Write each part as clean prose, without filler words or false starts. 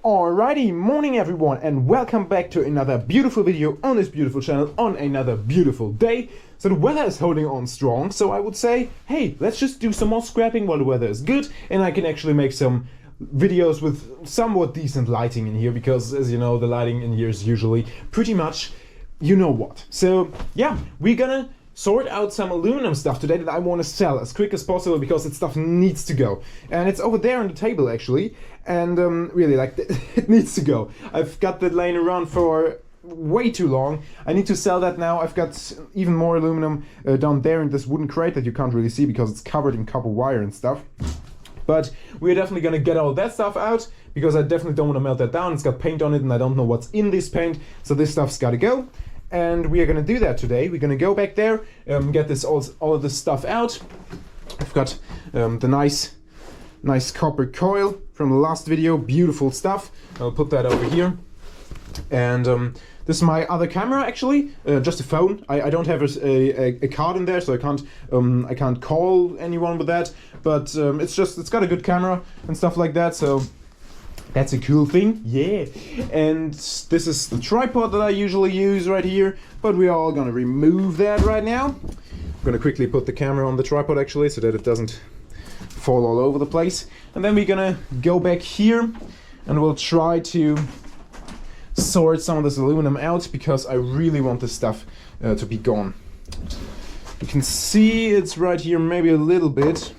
Alrighty, morning everyone, and welcome back to another beautiful video on this beautiful channel on another beautiful day. So the weather is holding on strong, so I would say, hey, let's just do some more scrapping while the weather is good, and I can actually make some videos with somewhat decent lighting in here, because as you know, the lighting in here is usually pretty much you know what. So yeah, we're gonna sort out some aluminum stuff today that I want to sell as quick as possible, because that stuff needs to go. And it's over there on the table actually, and really, like, it needs to go. I've got that laying around for way too long. I need to sell that now. I've got even more aluminum down there in this wooden crate that you can't really see because it's covered in copper wire and stuff. But we're definitely gonna get all that stuff out, because I definitely don't want to melt that down. It's got paint on it and I don't know what's in this paint, so this stuff's gotta go. And we are gonna do that today. We're gonna go back there, get this all of this stuff out. I've got the nice copper coil from the last video, beautiful stuff. I'll put that over here. And this is my other camera actually, just a phone. I don't have a card in there, so I can't call anyone with that. But it's got a good camera and stuff like that, so that's a cool thing, yeah. And this is the tripod that I usually use right here, but we are all gonna remove that right now. I'm gonna quickly put the camera on the tripod actually, so that it doesn't fall all over the place. And then we're gonna go back here and we'll try to sort some of this aluminum out, because I really want this stuff to be gone. You can see it's right here, maybe a little bit.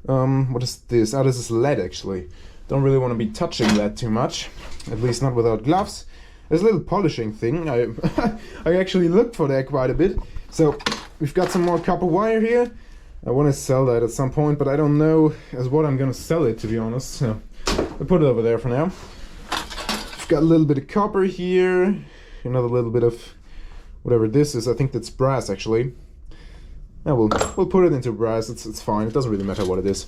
What is this? Oh, this is lead actually. Don't really want to be touching that too much, at least not without gloves. There's a little polishing thing. I actually looked for that quite a bit. So we've got some more copper wire here. I want to sell that at some point, but I don't know as what I'm going to sell it, to be honest. So I'll put it over there for now. We've got a little bit of copper here, another little bit of whatever this is. I think that's brass actually. Yeah, we'll put it into brass. It's fine. It doesn't really matter what it is.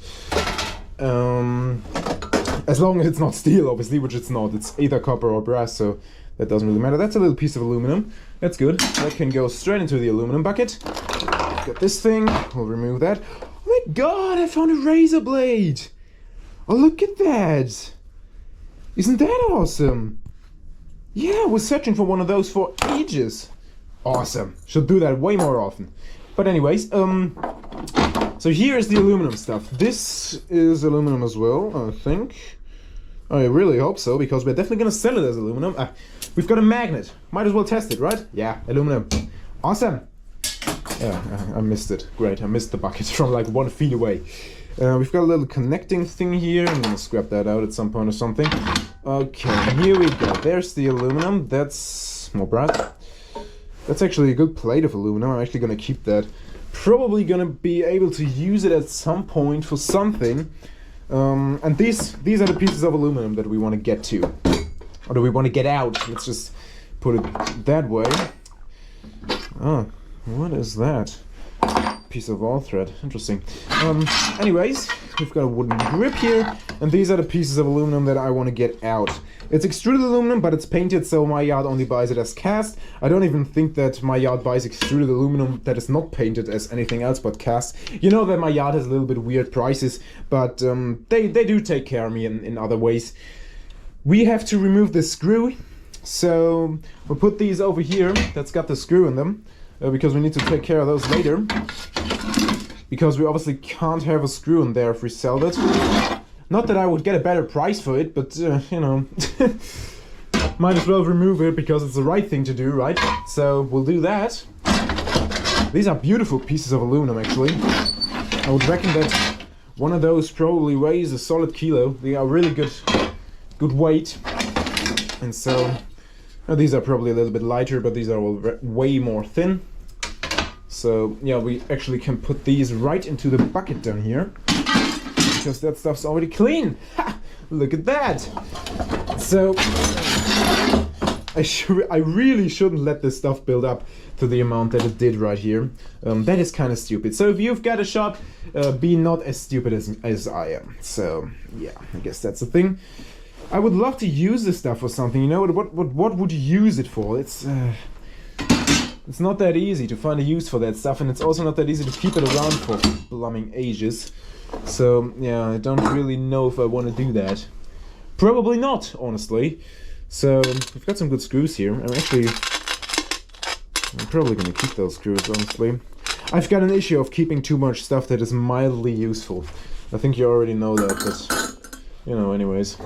As long as it's not steel, obviously, which it's not. It's either copper or brass, so that doesn't really matter. That's a little piece of aluminum. That's good. That can go straight into the aluminum bucket. Got this thing. We'll remove that. Oh my god, I found a razor blade! Oh, look at that! Isn't that awesome? Yeah, I was searching for one of those for ages. Awesome. Should do that way more often. But anyways, so here is the aluminum stuff. This is aluminum as well, I think. I really hope so, because we're definitely gonna sell it as aluminum. We've got a magnet. Might as well test it, right? Yeah, aluminum. Awesome. Yeah, I missed it. Great, I missed the bucket from like 1 feet away. We've got a little connecting thing here. I'm gonna scrap that out at some point or something. Okay, here we go. There's the aluminum. That's more brass. That's actually a good plate of aluminum. I'm actually gonna keep that. Probably gonna be able to use it at some point for something. And these are the pieces of aluminum that we want to get to, or that we want to get out. Let's just put it that way. Oh, what is that? Piece of all thread. Interesting. Anyways, we've got a wooden grip here, and these are the pieces of aluminum that I want to get out. It's extruded aluminum, but it's painted, so my yard only buys it as cast. I don't even think that my yard buys extruded aluminum that is not painted as anything else but cast. You know that my yard has a little bit weird prices, but they do take care of me in other ways. We have to remove this screw, so we'll put these over here. That's got the screw in them, because we need to take care of those later. Because we obviously can't have a screw in there if we sell it. Not that I would get a better price for it, but you know, might as well remove it because it's the right thing to do, right? So we'll do that. These are beautiful pieces of aluminum actually. I would reckon that one of those probably weighs a solid kilo. They are really good weight. And so these are probably a little bit lighter, but these are all way more thin. So yeah, we actually can put these right into the bucket down here, because that stuff's already clean. Ha! Look at that. So I really shouldn't let this stuff build up to the amount that it did right here. That is kind of stupid. So if you've got a shop, be not as stupid as I am. So yeah, I guess that's the thing. I would love to use this stuff for something. You know what would you use it for? It's not that easy to find a use for that stuff, and it's also not that easy to keep it around for blooming ages. So yeah, I don't really know if I want to do that. Probably not, honestly. So we've got some good screws here. I'm probably gonna keep those screws, honestly. I've got an issue of keeping too much stuff that is mildly useful. I think you already know that, but you know, anyways.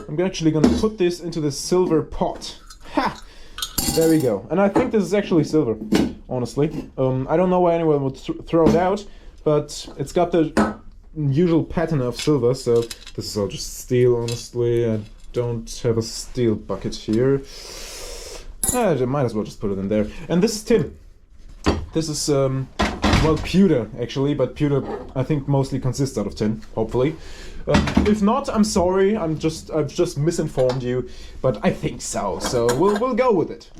I'm actually gonna put this into the silver pot. Ha! There we go. And I think this is actually silver, honestly. I don't know why anyone would throw it out, but it's got the usual pattern of silver, so this is all just steel, honestly. I don't have a steel bucket here. I might as well just put it in there. And this is tin. This is, well, pewter, actually, but pewter, I think, mostly consists out of tin, hopefully. If not, I'm sorry, I've just misinformed you, but I think so, so we'll go with it.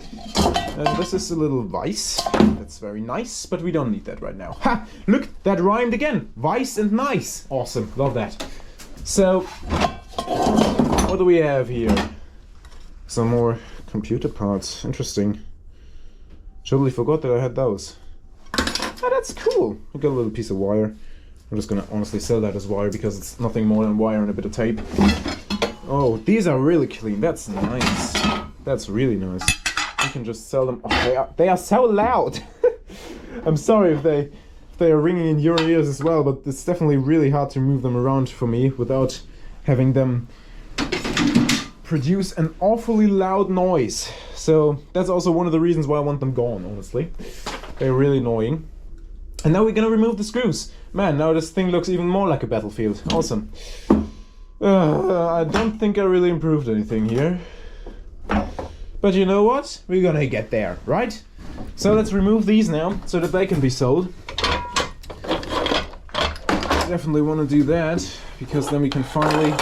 And this is a little vise. That's very nice, but we don't need that right now. Ha! Look, that rhymed again. Vice and nice. Awesome, love that. So, what do we have here? Some more computer parts. Interesting. Totally forgot that I had those. Oh, that's cool. I got a little piece of wire. I'm just gonna honestly sell that as wire because it's nothing more than wire and a bit of tape. Oh, these are really clean. That's nice. That's really nice. You can just sell them. Oh, they are so loud. I'm sorry if they are ringing in your ears as well, but it's definitely really hard to move them around for me without having them produce an awfully loud noise. So that's also one of the reasons why I want them gone, honestly. They're really annoying. And now we're gonna remove the screws. Man, now this thing looks even more like a battlefield. Awesome. I don't think I really improved anything here. But you know what? We're gonna get there, right? So let's remove these now, so that they can be sold. Definitely want to do that, because then we can finally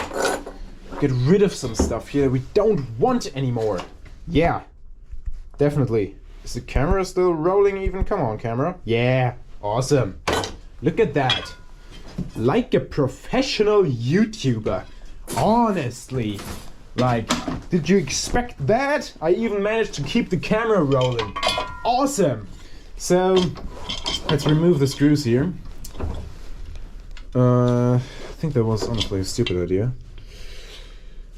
get rid of some stuff here we don't want anymore. Yeah, definitely. Is the camera still rolling even? Come on, camera. Yeah, awesome. Look at that. Like a professional YouTuber. Honestly. Like, did you expect that? I even managed to keep the camera rolling. Awesome. So, let's remove the screws here. I think that was honestly a stupid idea.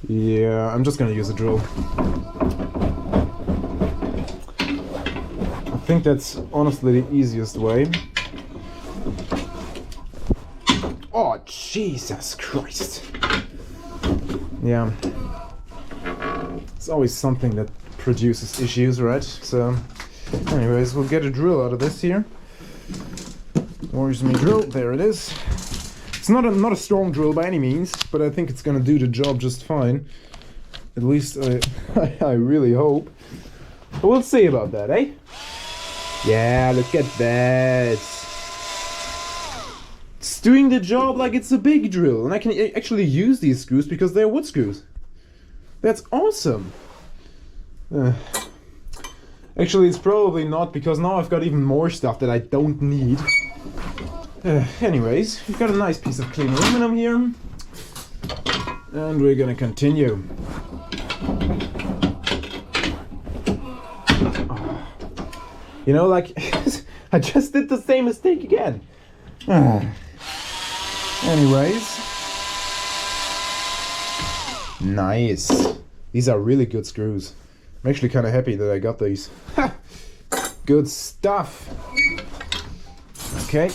Yeah, I'm just gonna use a drill. I think that's honestly the easiest way. Oh, Jesus Christ. Yeah. It's always something that produces issues, right? So, anyways, we'll get a drill out of this here. Where's my drill? There it is. It's not a strong drill by any means, but I think it's gonna do the job just fine. At least I really hope. But we'll see about that, eh? Yeah, look at that. It's doing the job like it's a big drill, and I can actually use these screws because they're wood screws. That's awesome. Actually, it's probably not, because now I've got even more stuff that I don't need. Anyways, we've got a nice piece of clean aluminum here, and we're gonna continue. You know, like, I just did the same mistake again. Anyways. Nice. These are really good screws. I'm actually kind of happy that I got these. Good stuff. Okay.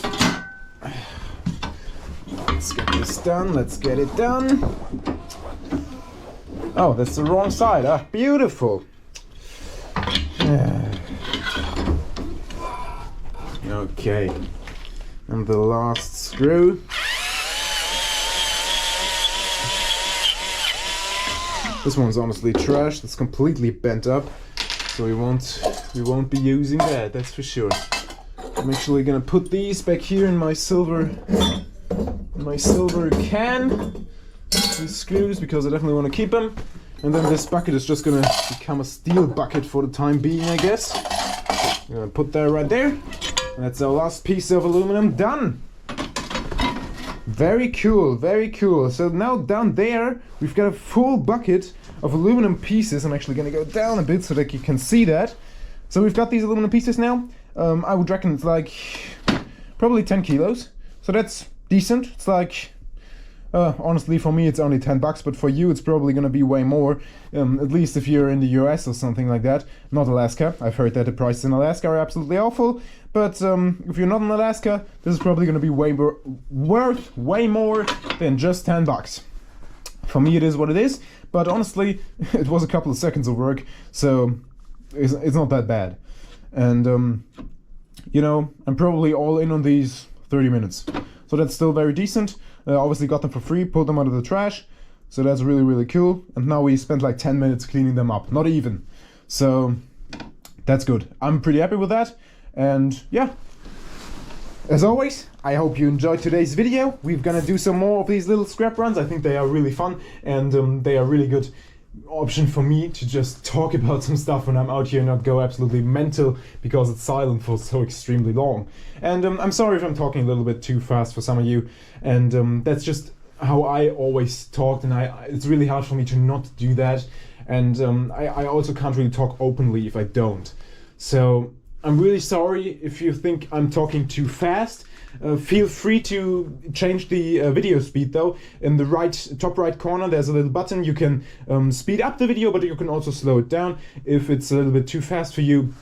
Let's get this done. Let's get it done. Oh, that's the wrong side. Ah, beautiful. Okay. And the last screw. This one's honestly trash. It's completely bent up, so we won't be using that. That's for sure. I'm actually gonna put these back here in my silver can. These screws, because I definitely want to keep them. And then this bucket is just gonna become a steel bucket for the time being, I guess. I'm gonna put that right there. And that's our last piece of aluminum done. Very cool, very cool. So now down there, we've got a full bucket of aluminum pieces. I'm actually gonna go down a bit so that you can see that. So we've got these aluminum pieces now. I would reckon it's like probably 10 kilos. So that's decent. It's like Honestly, for me it's only $10, but for you it's probably gonna be way more, at least if you're in the US or something like that. Not Alaska. I've heard that the prices in Alaska are absolutely awful, but if you're not in Alaska, this is probably gonna be worth way more than just $10. For me it is what it is, but honestly it was a couple of seconds of work, so it's not that bad. And you know, I'm probably all in on these 30 minutes, so that's still very decent. Obviously got them for free, pulled them out of the trash, so that's really, really cool. And now we spent like 10 minutes cleaning them up, not even. So that's good. I'm pretty happy with that. And yeah, as always, I hope you enjoyed today's video. We're gonna do some more of these little scrap runs. I think they are really fun, and they are really good option for me to just talk about some stuff when I'm out here and not go absolutely mental because it's silent for so extremely long. And I'm sorry if I'm talking a little bit too fast for some of you, and that's just how I always talked, and it's really hard for me to not do that. And I also can't really talk openly if I don't. So I'm really sorry if you think I'm talking too fast. Feel free to change the video speed though. In the top right corner there's a little button. You can speed up the video, but you can also slow it down if it's a little bit too fast for you.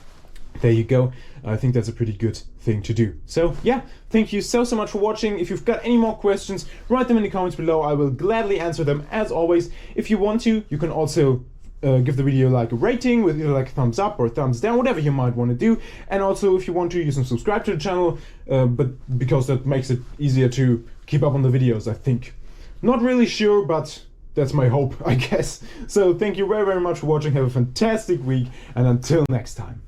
There you go. I think that's a pretty good thing to do. So yeah, thank you so much for watching. If you've got any more questions, write them in the comments below. I will gladly answer them as always. If you want to, you can also give the video like a rating with either like a thumbs up or a thumbs down, whatever you might want to do. And also if you want to, you can subscribe to the channel, but because that makes it easier to keep up on the videos, I think. Not really sure, but that's my hope, I guess. So thank you very, very much for watching. Have a fantastic week, and until next time.